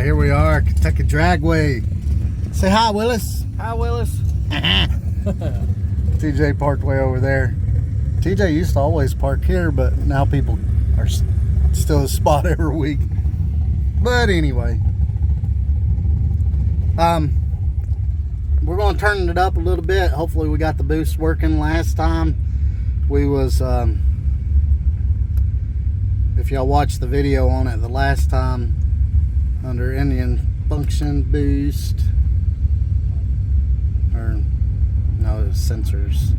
right, here we are, Kentucky Dragway. Say hi, Willis. Hi, Willis. TJ parked way over there. TJ used to always park here, but now people are still a spot every week. But anyway, we're going to turn it up a little bit. Hopefully we got the boost working. Last time we was, if y'all watched the video on it the last time, under Indian function boost, or no, it was sensors.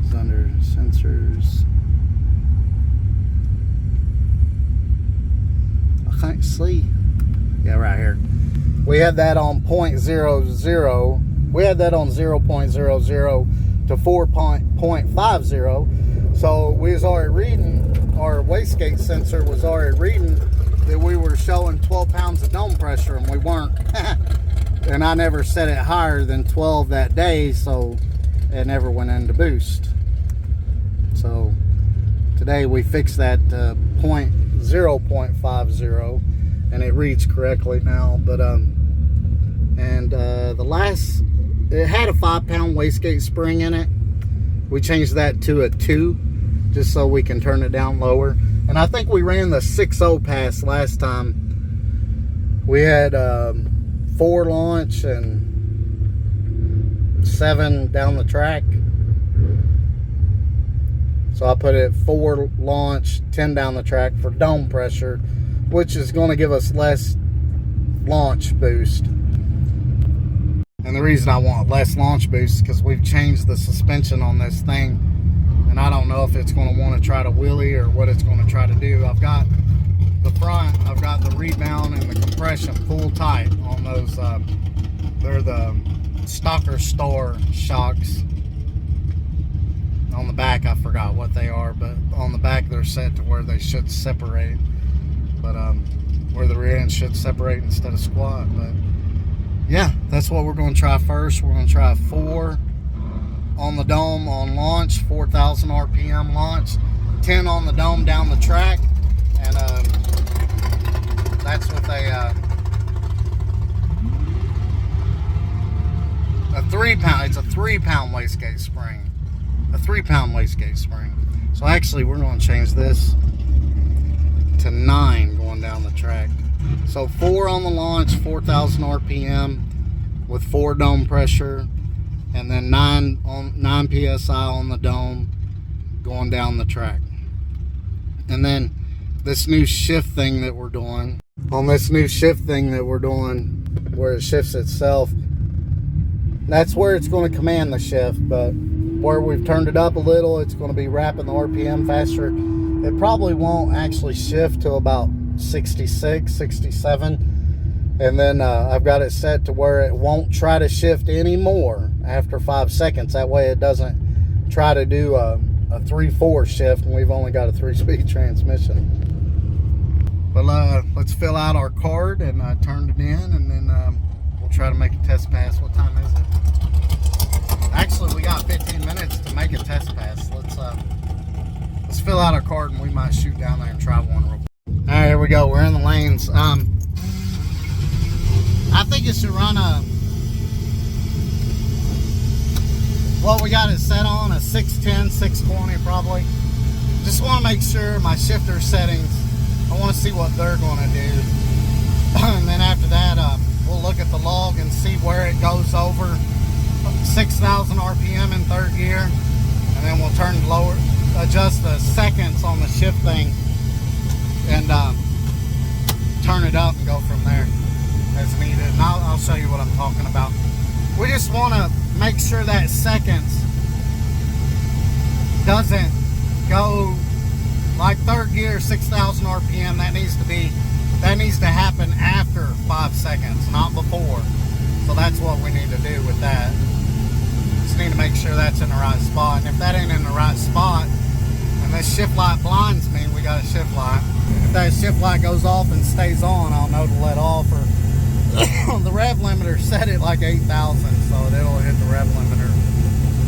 It's under sensors. I can't see. Yeah, right here. We had that on 0.00. We had that on 0.00 to 4.50. So we was already reading, our wastegate sensor was already reading that we were showing 12 pounds of dome pressure, and we weren't. And I never set it higher than 12 that day, so it never went into boost. So today we fixed that 0.50, and it reads correctly now. But the last, it had a 5-pound wastegate spring in it. We changed that to a 2, just so we can turn it down lower. And I think we ran the 6.0 pass last time. We had 4 launch and 7 down the track. So I put it 4 launch, 10 down the track for dome pressure, which is going to give us less launch boost. And the reason I want less launch boost is because we've changed the suspension on this thing, and I don't know if it's going to want to try to wheelie or what it's going to try to do. I've got the front, I've got the rebound and the compression full tight on those. They're the Stalker Store shocks. On the back, I forgot what they are, but on the back they're set to where they should separate. But where the rear end should separate instead of squat. But yeah, that's what we're going to try first. We're going to try 4 on the dome on launch, 4,000 RPM launch, 10 on the dome down the track, and that's with a 3-pound. It's a 3-pound wastegate spring. A 3-pound wastegate spring. So actually, we're going to change this to 9 going down the track. So 4 on the launch, 4,000 RPM with 4 dome pressure, and then 9 PSI on the dome going down the track. And then this new shift thing that we're doing, where it shifts itself, that's where it's going to command the shift. But where we've turned it up a little, it's going to be wrapping the RPM faster. It probably won't actually shift to about 66, 67. And then I've got it set to where it won't try to shift anymore after 5 seconds. That way it doesn't try to do a 3/4 shift, and we've only got a 3-speed transmission. But let's fill out our card and turn it in, and then we'll try to make a test pass. What time is it? Actually, we got 15 minutes to make a test pass. Let's fill out our card, and we might shoot down there and try one real quick. All right, here we go. We're in the lanes. I think it should run what we got it set on, a 610, 620 probably. Just want to make sure my shifter settings, I want to see what they're going to do. And then after that, we'll look at the log and see where it goes over 6,000 RPM in 3rd gear. And then we'll turn lower, adjust the seconds on the shift thing, and turn it up and go from there as needed. And I'll show you what I'm talking about. We just want to make sure that seconds doesn't go like 3rd gear, 6,000 RPM. That needs to happen after 5 seconds, not before. So that's what we need to do with that. Just need to make sure that's in the right spot. And if that ain't in the right spot, and this shift light blinds me, we got a shift light. If that shift light goes off and stays on, I'll know to let off. Or the rev limiter set it like 8,000, so it'll hit the rev limiter.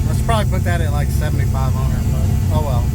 Let's probably put that at like 7,500, but oh well.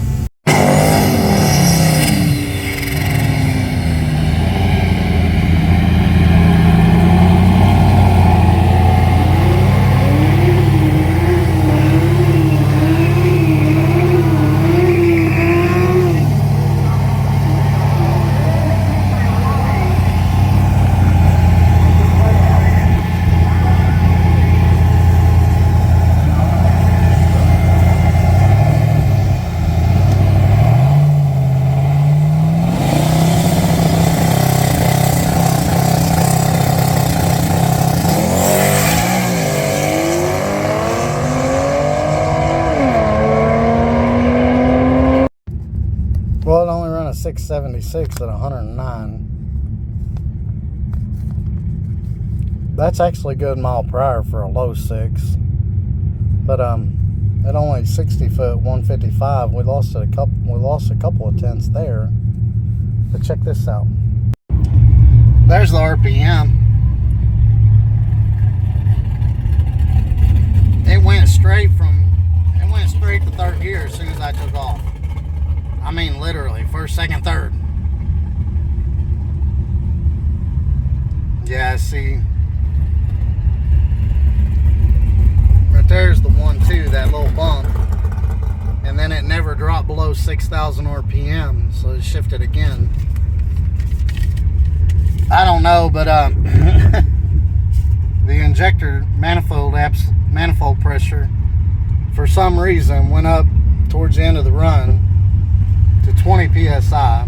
676 at 109. That's actually good mile per hour for a low 6. But at only 60 foot 155, we lost a couple of tenths there. But check this out. There's the RPM. It went straight to third gear as soon as I took off. I mean, literally, first, second, third. Yeah, see. Right there's the 1-2, that little bump. And then it never dropped below 6,000 RPM, so it shifted again. I don't know, but the injector manifold pressure, for some reason, went up towards the end of the run to 20 psi,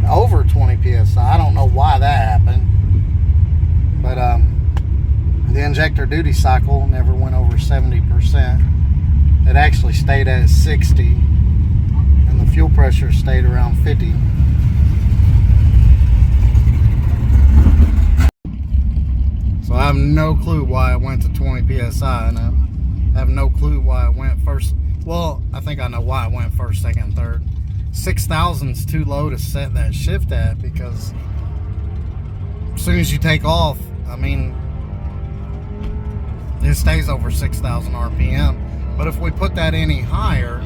over 20 psi. I don't know why that happened, but the injector duty cycle never went over 70%. It actually stayed at 60, and the fuel pressure stayed around 50. So I have no clue why it went to 20 psi, and I have no clue why it went first. Well, I think I know why it went first, second, third. 6,000 is too low to set that shift at, because as soon as you take off, I mean, it stays over 6,000 RPM. But if we put that any higher,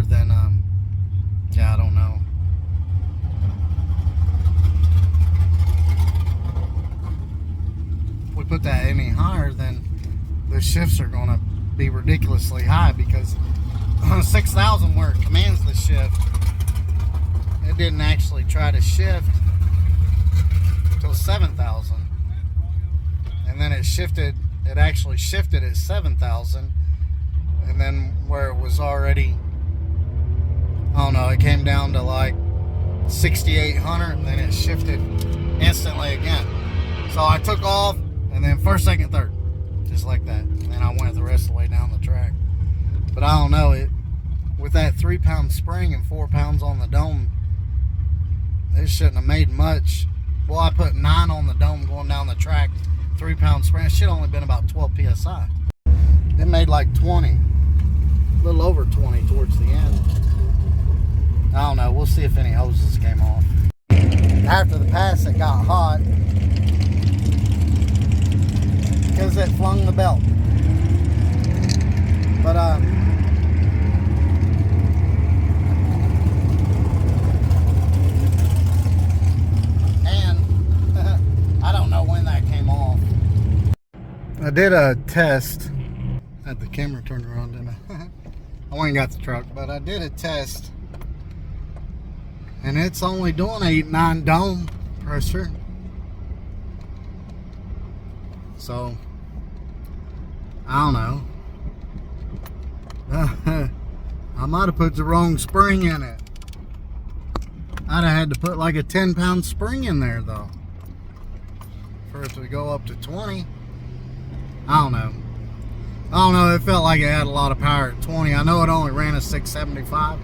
then yeah, I don't know. If we put that any higher, then the shifts are going to be ridiculously high, because 6,000, where it commands the shift, it didn't actually try to shift till 7,000. And then it actually shifted at 7,000, and then where it was already, I don't know, it came down to like 6,800, and then it shifted instantly again. So I took off, and then first, second, third, just like that. And then I went the rest of the way down the track. But I don't know, with that 3-pound spring and 4 pounds on the dome, it shouldn't have made much. Well, I put 9 on the dome going down the track, 3-pound spring. It should have only been about 12 psi. It made like 20, a little over 20 towards the end. I don't know. We'll see if any hoses came off. After the pass, it got hot because it flung the belt. But I don't know when that came off. I did a test. Had the camera turned around, didn't I? I went and got the truck, but I did a test, and it's only doing 8-9 dome pressure. So I don't know. I might have put the wrong spring in it. I'd have had to put like a 10-pound spring in there though, for it to go up to 20. I don't know. It felt like it had a lot of power at 20. I know it only ran a 675,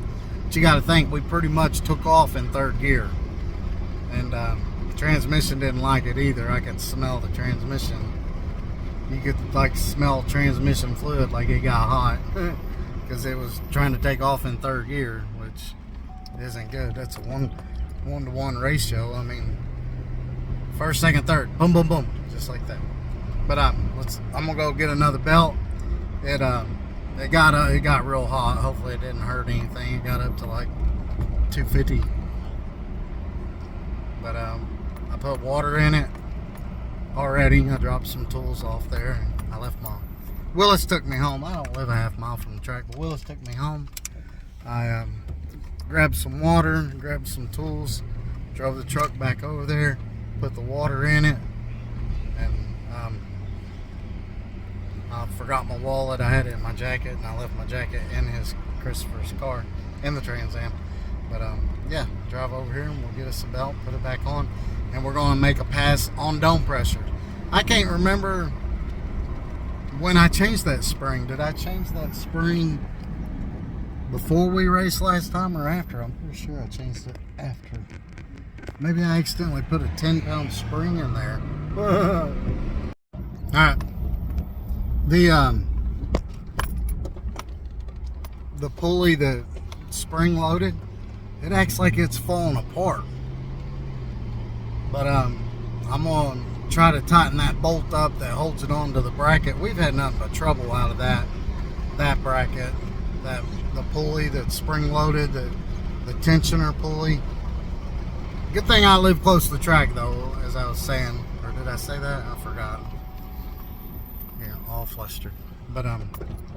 but you got to think, we pretty much took off in third gear, and the transmission didn't like it either. I could smell the transmission. You could like smell transmission fluid, like it got hot because it was trying to take off in third gear, which isn't good. That's a 1-to-1 ratio. I mean, first, second, third, boom, boom, boom, just like that. But I'm gonna go get another belt. It got real hot. Hopefully it didn't hurt anything. It got up to like 250. But I put water in it already. I dropped some tools off there. I left Willis took me home. I don't live a half mile from the track, but Willis took me home. I grabbed some water, grabbed some tools, drove the truck back over there, put the water in it, and I forgot my wallet. I had it in my jacket, and I left my jacket in Christopher's car in the Trans Am. But yeah, drive over here and we'll get us a belt, put it back on, and we're going to make a pass on dome pressure. I can't remember when I changed that spring, did I change that spring before we raced last time or after? I'm pretty sure I changed it after. Maybe I accidentally put a 10-pound spring in there. Alright. The pulley that spring loaded, it acts like it's falling apart. But I'm gonna try to tighten that bolt up that holds it onto the bracket. We've had nothing but trouble out of that bracket, the pulley that's spring loaded, the tensioner pulley. Good thing I live close to the track though, as I was saying. Or did I say that? I forgot. Yeah, all flustered. But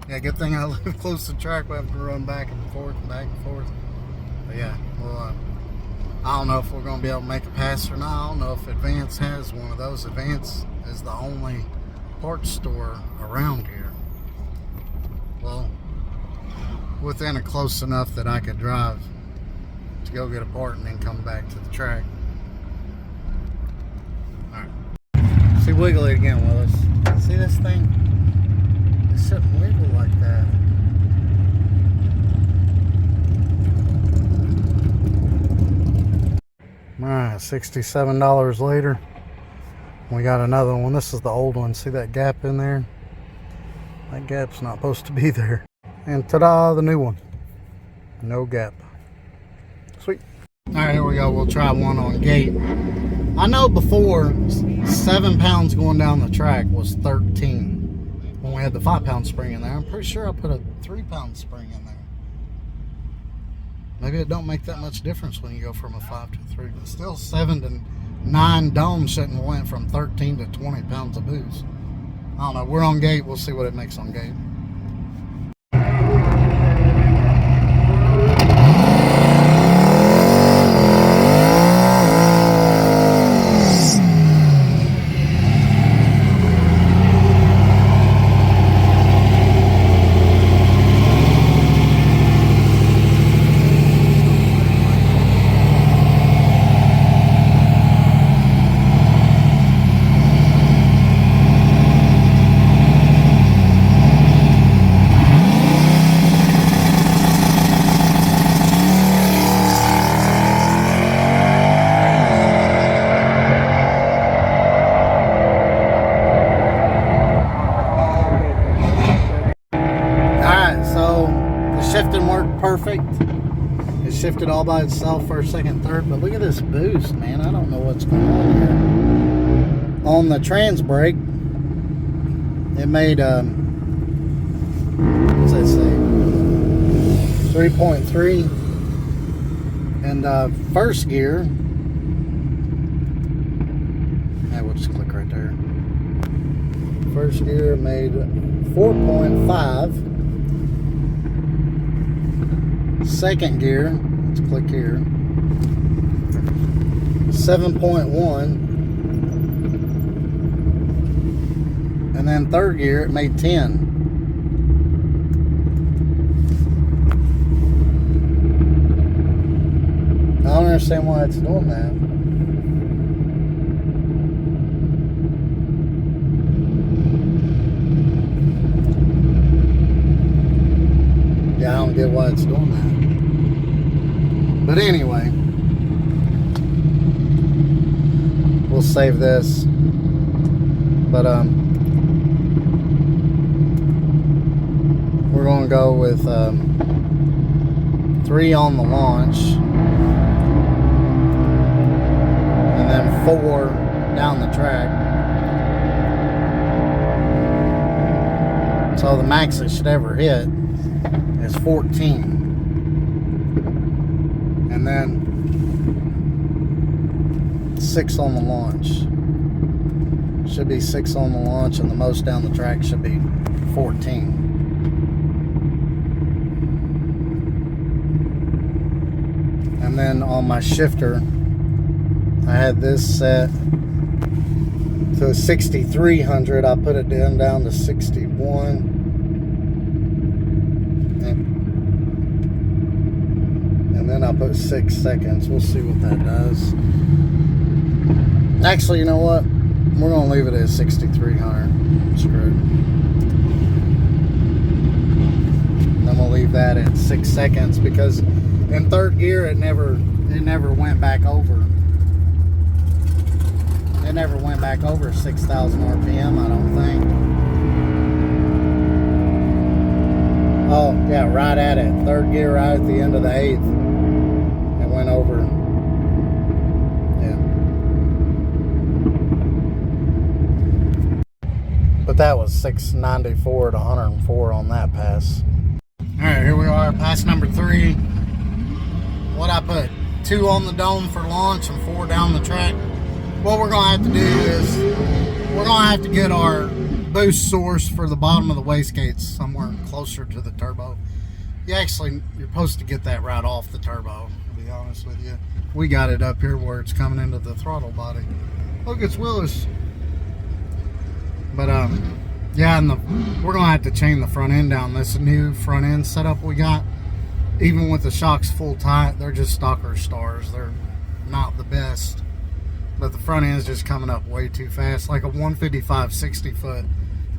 yeah, good thing I live close to the track. We have to run back and forth and back and forth. But yeah, well, I don't know if we're going to be able to make a pass or not. I don't know if Advance has one of those. Advance is the only parts store around here. Well, within a close enough that I could drive to go get a part and then come back to the track. Alright. See, wiggle it again, Willis. See this thing? It shouldn't wiggle like that. Alright, $67 later. We got another one. This is the old one. See that gap in there? That gap's not supposed to be there. And ta-da, the new one. No gap. Sweet. Alright, here we go. We'll try one on gate. I know before 7 pounds going down the track was 13 when we had the 5-pound spring in there. I'm pretty sure I put a 3-pound spring in there. Maybe it don't make that much difference when you go from a 5 to a 3, but still 7 to 9 domes shouldn't have went from 13 to 20 pounds of boost. I don't know. We're on gate. We'll see what it makes on gate. Shifting worked perfect. It shifted all by itself, first, second, third. But look at this boost, man. I don't know what's going on here. On the trans brake, it made what's that say? 3.3. And first gear. We'll just click right there. First gear made 4.5. Second gear, let's click here, 7.1, and then third gear it made 10. I don't understand why it's doing that. Yeah, I don't get why it's doing that. But anyway, we'll save this. But we're going to go with 3 on the launch, and then 4 down the track. So the max it should ever hit is 14. And then 6 on the launch. Should be 6 on the launch, and the most down the track should be 14. And then on my shifter, I had this set to 6,300. I put it down to 61. And then I put 6 seconds. We'll see what that does. Actually, you know what? We're going to leave it at 6,300. Screw it. then we'll leave that at 6 seconds, because in third gear it never went back over. It never went back over 6,000 RPM, I don't think. Oh, yeah, right at it. Third gear, right at the end of the 8th. It went over. Yeah. But that was 694 to 104 on that pass. Alright, here we are, pass number 3. What I put? 2 on the dome for launch and 4 down the track. What we're going to have to do is we're going to have to get our boost source for the bottom of the wastegates somewhere closer to the turbo. You're supposed to get that right off the turbo, to be honest with you. We got it up here where it's coming into the throttle body. Look, it's Willis. But yeah, and we're going to have to chain the front end down. This new front end setup we got, even with the shocks full tight, they're just stocker stars. They're not the best. But the front end's just coming up way too fast. Like a 155 60 foot,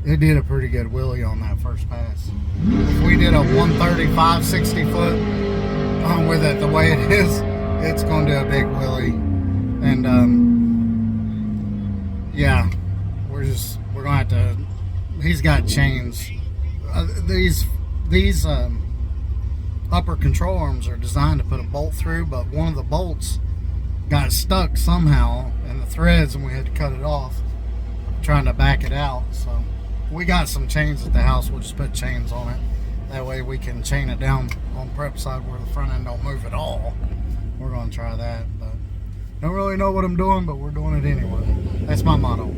it did a pretty good wheelie on that first pass. If we did a 135 60 foot with it the way it is, it's going to do a big wheelie. And yeah, we're going to have to. He's got chains. These upper control arms are designed to put a bolt through, but one of the bolts got stuck somehow in the threads, and we had to cut it off trying to back it out. So we got some chains at the house. We'll just put chains on it. That way we can chain it down on prep side where the front end don't move at all. We're going to try that, but don't really know what I'm doing, but we're doing it anyway. That's my motto.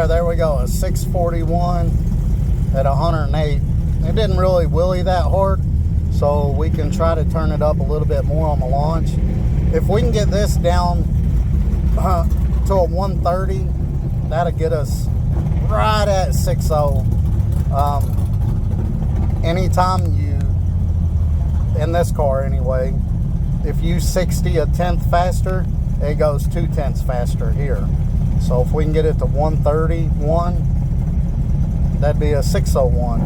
There we go, a 641 at 108. It didn't really wheelie that hard, so we can try to turn it up a little bit more on the launch. If we can get this down to a 130, that'll get us right at 6.0. Anytime you, in this car anyway, if you 60 a tenth faster, it goes 0.2 faster here. So if we can get it to 131, that'd be a 601.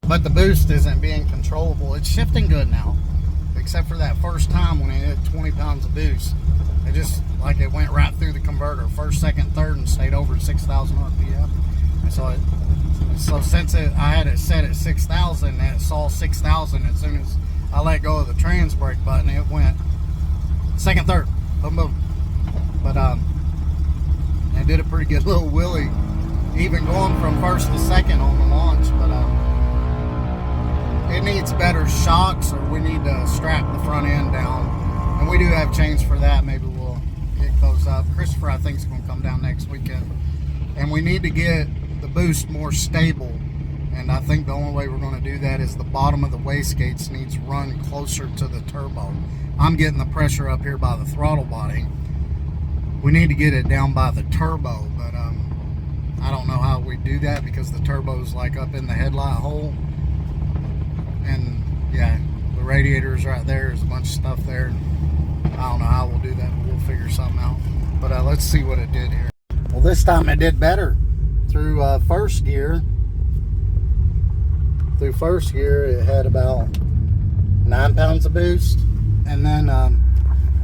But the boost isn't being controllable. It's shifting good now, except for that first time when it hit 20 pounds of boost. It just, like, it went right through the converter, first, second, third, and stayed over 6,000 RPM. And so since I had it set at 6,000, and it saw 6,000, as soon as I let go of the trans brake button, it went second, third, boom, boom. But it did a pretty good little wheelie, even going from first to second on the launch. But it needs better shocks, or we need to strap the front end down. And we do have chains for that. Maybe we'll pick those up. Christopher, I think, is going to come down next weekend. And we need to get the boost more stable. And I think the only way we're going to do that is the bottom of the wastegates needs run closer to the turbo. I'm getting the pressure up here by the throttle body. We need to get it down by the turbo, but I don't know how we do that, because the turbo's like up in the headlight hole. And yeah, the radiator's right there. There's a bunch of stuff there. I don't know how we'll do that, but we'll figure something out. But let's see what it did here. Well, this time it did better. Through first gear, it had about 9 pounds of boost. And then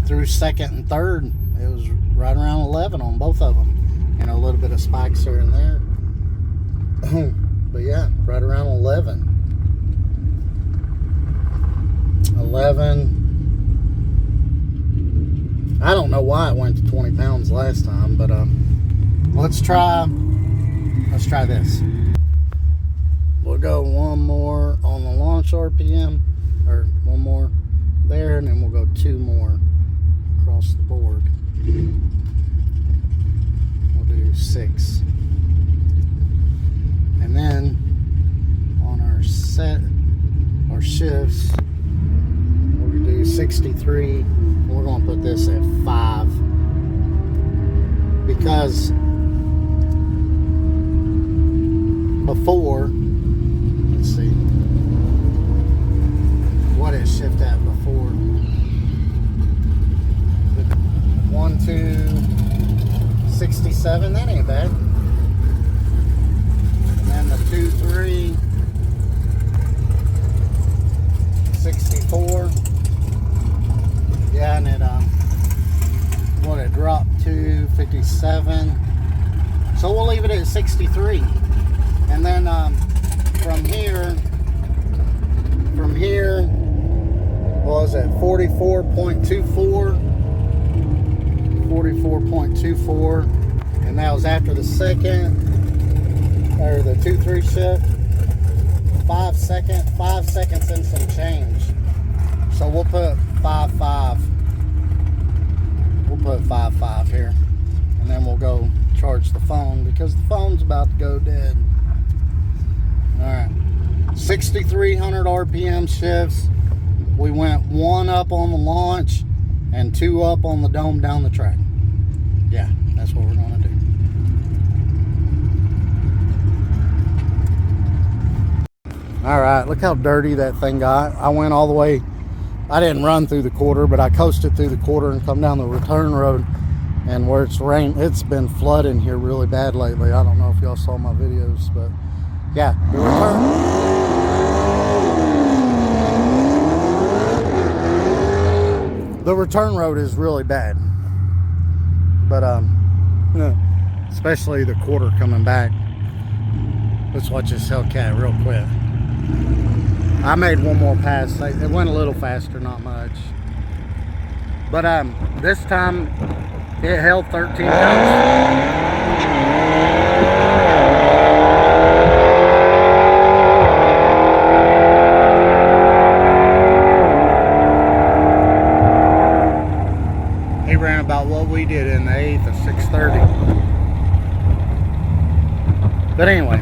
through second and third, it was right around 11 on both of them. And a little bit of spikes here and there. But yeah, right around 11. 11. I don't know why it went to 20 pounds last time, but let's try this. We'll go one more on the launch RPM, or one more there, and then we'll go 2 more across the board. We'll do 6. And then on our shifts, we're gonna do 63. We're gonna put this at 5 because before, let's see, what it shift at before. 1, 2, 67. That ain't bad. And then the 2, 3. 64. Yeah, and it what it dropped to 57. So we'll leave it at 63. And then from here what was it, 44.24, and that was after the second or the 2-3 shift. 5 seconds and some change. So we'll put 5.5. We'll put 5.5 here, and then we'll go charge the phone because the phone's about to go dead. All right, 6,300 RPM shifts. We went 1 up on the launch and 2 up on the dome down the track. Yeah, that's what we're gonna do. All right, look how dirty that thing got. I went all the way. I didn't run through the quarter, but I coasted through the quarter and come down the return road. And where it's rained, it's been flooding here really bad lately. I don't know if y'all saw my videos, but yeah, the return road is really bad. But especially the quarter coming back. Let's watch this Hellcat real quick. I made one more pass. It went a little faster, not much. But this time it held 13 pounds. He ran about what we did in the 8th at 6:30. But anyway,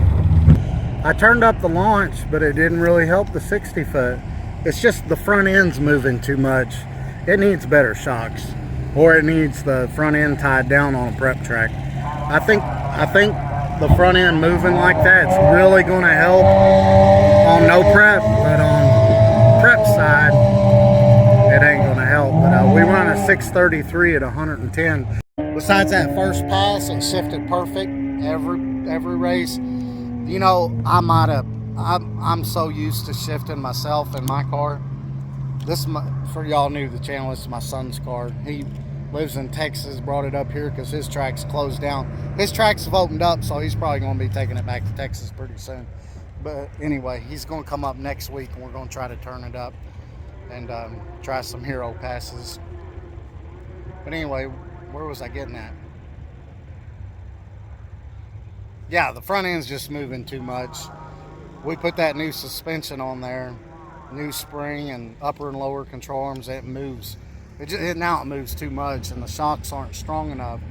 I turned up the launch, but it didn't really help the 60 foot. It's just the front end's moving too much. It needs better shocks, or it needs the front end tied down on a prep track. I think the front end moving like that's really going to help on no prep, but on prep side, it ain't going to help. But we run a 633 at 110. Besides that first pass, it shifted perfect every race. You know, I'm so used to shifting myself in my car. This, for y'all new to the channel, this is my son's car. He lives in Texas, brought it up here because his track's closed down. His tracks have opened up, so he's probably going to be taking it back to Texas pretty soon. But anyway, he's going to come up next week, and we're going to try to turn it up and try some hero passes. But anyway, where was I getting at? Yeah, the front end's just moving too much. We put that new suspension on there, new spring and upper and lower control arms. It moves. Now it moves too much, and the shocks aren't strong enough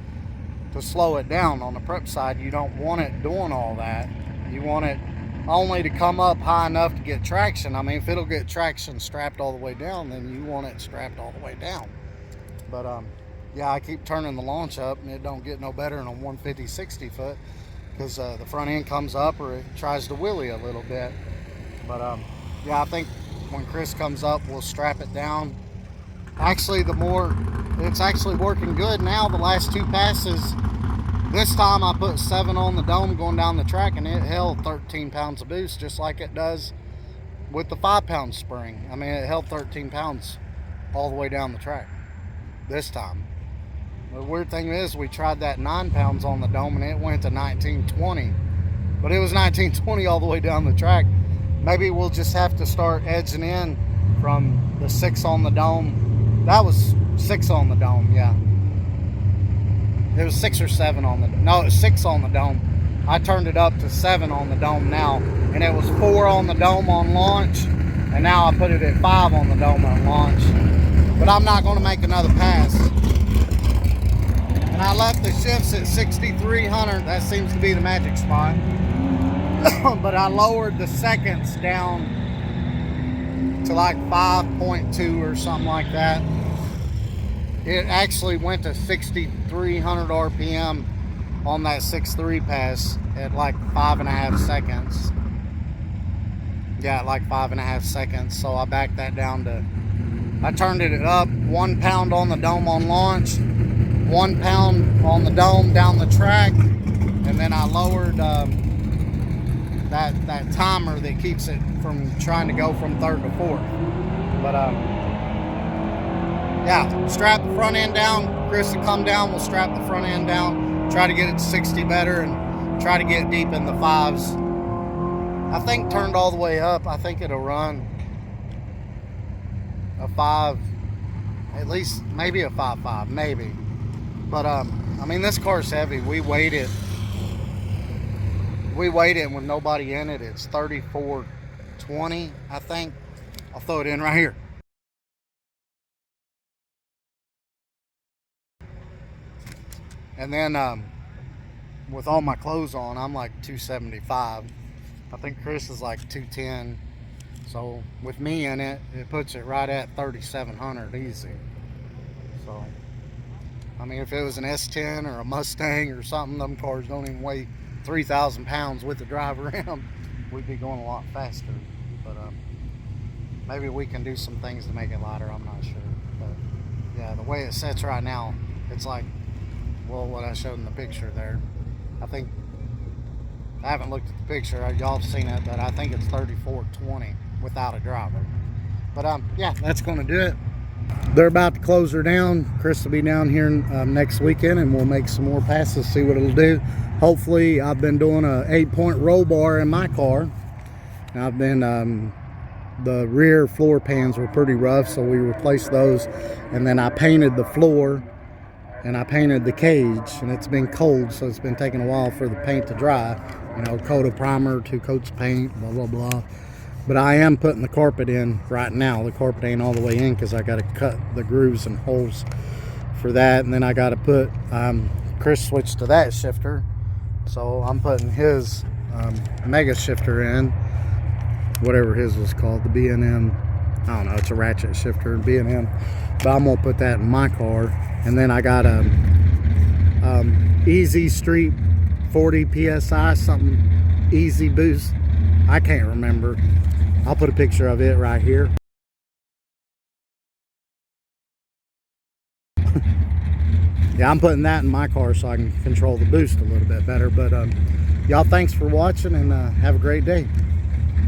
to slow it down. On the prep side, you don't want it doing all that. You want it only to come up high enough to get traction. I mean, if it'll get traction strapped all the way down, then you want it strapped all the way down. But yeah, I keep turning the launch up, and it don't get no better than a 150 60 foot. Because the front end comes up or it tries to wheelie a little bit. But yeah, I think when Chris comes up, we'll strap it down. Actually, it's actually working good now. The last 2 passes, this time I put 7 on the dome going down the track, and it held 13 pounds of boost, just like it does with the 5-pound spring. I mean, it held 13 pounds all the way down the track this time. The weird thing is, we tried that 9 pounds on the dome, and it went to 1920. But it was 1920 all the way down the track. Maybe we'll just have to start edging in from the 6 on the dome. That was 6 on the dome, yeah. It was 6 or 7 on the dome. No, it was 6 on the dome. I turned it up to 7 on the dome now. And it was 4 on the dome on launch. And now I put it at 5 on the dome on launch. But I'm not going to make another pass. And I left the shifts at 6,300. That seems to be the magic spot. but I lowered the seconds down to like 5.2 or something like that. It actually went to 6,300 RPM on that 6.3 pass at like 5.5 seconds. Yeah, like 5.5 seconds. So I backed that down to, I turned it up 1 pound on the dome on launch, 1 pound on the dome down the track, and then I lowered that timer that keeps it from trying to go from third to fourth. But yeah, strap the front end down. Chris will come down, we'll strap the front end down, try to get it to 60 better, and try to get deep in the fives. I think turned all the way up, I think it'll run a 5, at least maybe a 5.5, maybe. But I mean, this car's heavy. We weighed it with nobody in it. It's 3420, I think. I'll throw it in right here. And then with all my clothes on, I'm like 275. I think Chris is like 210. So with me in it, it puts it right at 3,700 easy. So I mean, if it was an S10 or a Mustang or something, them cars don't even weigh 3,000 pounds with the drive around. We'd be going a lot faster. But maybe we can do some things to make it lighter, I'm not sure. But yeah, the way it sets right now, it's like, well, what I showed in the picture there. I think, I haven't looked at the picture, y'all have seen it, but I think it's 3420 without a driver. But yeah, that's going to do it. They're about to close her down. Chris will be down here next weekend, and we'll make some more passes, see what it'll do. Hopefully, I've been doing a 8-point roll bar in my car. And I've been, the rear floor pans were pretty rough, so we replaced those. And then I painted the floor, and I painted the cage, and it's been cold, so it's been taking a while for the paint to dry. You know, coat of primer, 2 coats of paint, blah, blah, blah. But I am putting the carpet in right now. The carpet ain't all the way in because I got to cut the grooves and holes for that. And then I got to put, Chris switched to that shifter. So I'm putting his mega shifter in, whatever his was called, the B&M. I don't know, it's a ratchet shifter, B&M. But I'm going to put that in my car. And then I got a Easy Street 40 PSI, something Easy Boost. I can't remember. I'll put a picture of it right here. Yeah, I'm putting that in my car so I can control the boost a little bit better. But y'all, thanks for watching, and have a great day.